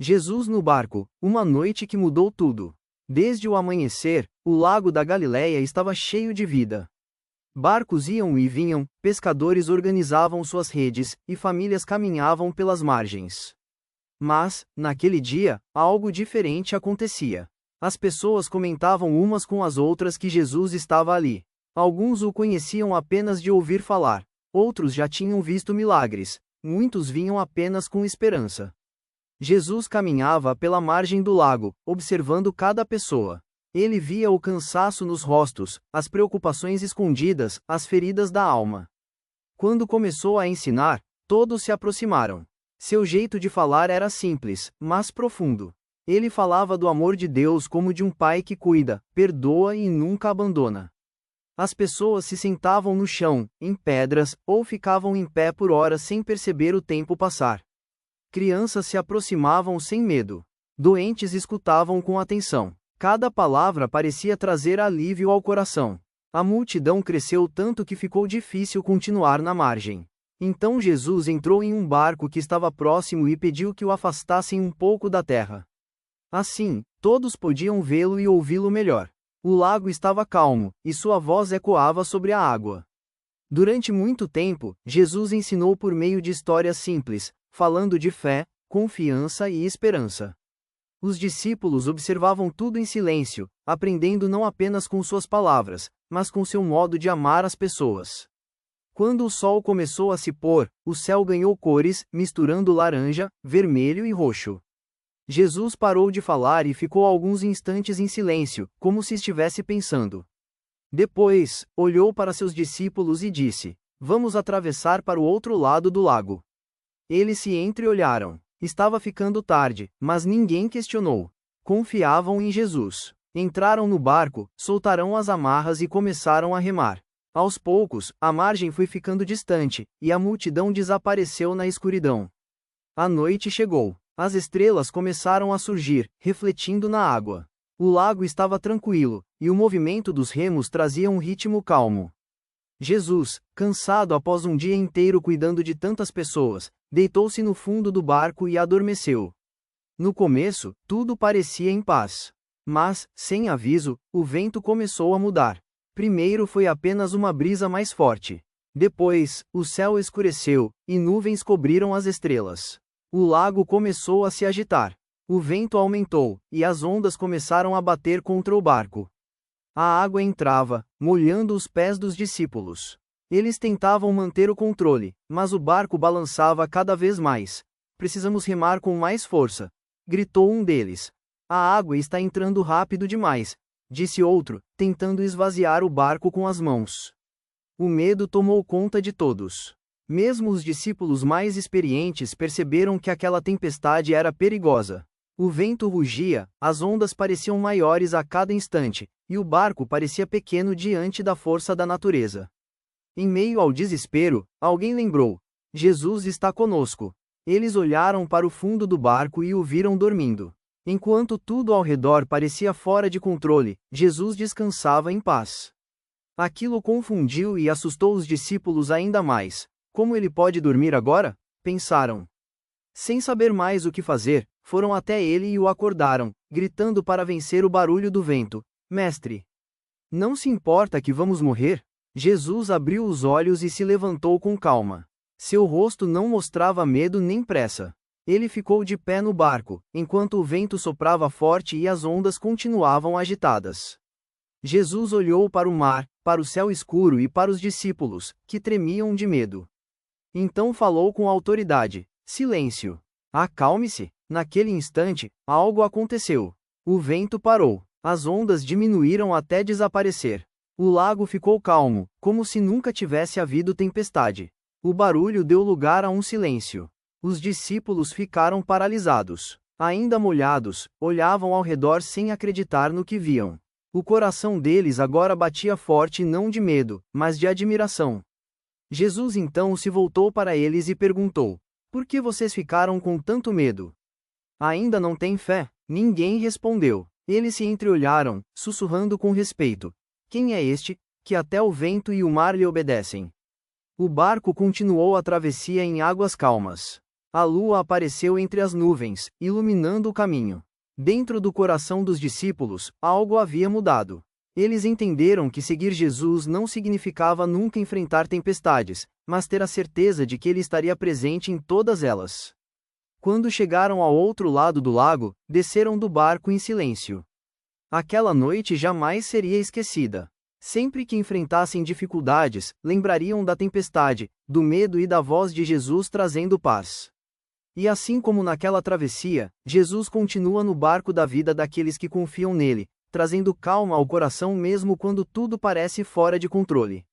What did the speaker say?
Jesus no barco, uma noite que mudou tudo. Desde o amanhecer, o lago da Galileia estava cheio de vida. Barcos iam e vinham, pescadores organizavam suas redes, e famílias caminhavam pelas margens. Mas, naquele dia, algo diferente acontecia. As pessoas comentavam umas com as outras que Jesus estava ali. Alguns o conheciam apenas de ouvir falar, outros já tinham visto milagres, muitos vinham apenas com esperança. Jesus caminhava pela margem do lago, observando cada pessoa. Ele via o cansaço nos rostos, as preocupações escondidas, as feridas da alma. Quando começou a ensinar, todos se aproximaram. Seu jeito de falar era simples, mas profundo. Ele falava do amor de Deus como de um pai que cuida, perdoa e nunca abandona. As pessoas se sentavam no chão, em pedras, ou ficavam em pé por horas sem perceber o tempo passar. Crianças se aproximavam sem medo. Doentes escutavam com atenção. Cada palavra parecia trazer alívio ao coração. A multidão cresceu tanto que ficou difícil continuar na margem. Então Jesus entrou em um barco que estava próximo e pediu que o afastassem um pouco da terra. Assim, todos podiam vê-lo e ouvi-lo melhor. O lago estava calmo, e sua voz ecoava sobre a água. Durante muito tempo, Jesus ensinou por meio de histórias simples, falando de fé, confiança e esperança. Os discípulos observavam tudo em silêncio, aprendendo não apenas com suas palavras, mas com seu modo de amar as pessoas. Quando o sol começou a se pôr, o céu ganhou cores, misturando laranja, vermelho e roxo. Jesus parou de falar e ficou alguns instantes em silêncio, como se estivesse pensando. Depois, olhou para seus discípulos e disse: "Vamos atravessar para o outro lado do lago." Eles se entreolharam. Estava ficando tarde, mas ninguém questionou. Confiavam em Jesus. Entraram no barco, soltaram as amarras e começaram a remar. Aos poucos, a margem foi ficando distante, e a multidão desapareceu na escuridão. A noite chegou. As estrelas começaram a surgir, refletindo na água. O lago estava tranquilo, e o movimento dos remos trazia um ritmo calmo. Jesus, cansado após um dia inteiro cuidando de tantas pessoas, deitou-se no fundo do barco e adormeceu. No começo, tudo parecia em paz. Mas, sem aviso, o vento começou a mudar. Primeiro foi apenas uma brisa mais forte. Depois, o céu escureceu, e nuvens cobriram as estrelas. O lago começou a se agitar. O vento aumentou, e as ondas começaram a bater contra o barco. A água entrava, molhando os pés dos discípulos. Eles tentavam manter o controle, mas o barco balançava cada vez mais. "Precisamos remar com mais força", gritou um deles. "A água está entrando rápido demais", disse outro, tentando esvaziar o barco com as mãos. O medo tomou conta de todos. Mesmo os discípulos mais experientes perceberam que aquela tempestade era perigosa. O vento rugia, as ondas pareciam maiores a cada instante, e o barco parecia pequeno diante da força da natureza. Em meio ao desespero, alguém lembrou: "Jesus está conosco." Eles olharam para o fundo do barco e o viram dormindo. Enquanto tudo ao redor parecia fora de controle, Jesus descansava em paz. Aquilo confundiu e assustou os discípulos ainda mais. "Como ele pode dormir agora?" pensaram. Sem saber mais o que fazer, foram até ele e o acordaram, gritando para vencer o barulho do vento: "Mestre, não se importa que vamos morrer?" Jesus abriu os olhos e se levantou com calma. Seu rosto não mostrava medo nem pressa. Ele ficou de pé no barco, enquanto o vento soprava forte e as ondas continuavam agitadas. Jesus olhou para o mar, para o céu escuro e para os discípulos, que tremiam de medo. Então falou com autoridade: "Silêncio! Acalme-se!" Naquele instante, algo aconteceu. O vento parou. As ondas diminuíram até desaparecer. O lago ficou calmo, como se nunca tivesse havido tempestade. O barulho deu lugar a um silêncio. Os discípulos ficaram paralisados. Ainda molhados, olhavam ao redor sem acreditar no que viam. O coração deles agora batia forte não de medo, mas de admiração. Jesus então se voltou para eles e perguntou: "Por que vocês ficaram com tanto medo? Ainda não têm fé?" Ninguém respondeu. Eles se entreolharam, sussurrando com respeito: "Quem é este, que até o vento e o mar lhe obedecem?" O barco continuou a travessia em águas calmas. A lua apareceu entre as nuvens, iluminando o caminho. Dentro do coração dos discípulos, algo havia mudado. Eles entenderam que seguir Jesus não significava nunca enfrentar tempestades, mas ter a certeza de que ele estaria presente em todas elas. Quando chegaram ao outro lado do lago, desceram do barco em silêncio. Aquela noite jamais seria esquecida. Sempre que enfrentassem dificuldades, lembrariam da tempestade, do medo e da voz de Jesus trazendo paz. E assim como naquela travessia, Jesus continua no barco da vida daqueles que confiam nele, trazendo calma ao coração mesmo quando tudo parece fora de controle.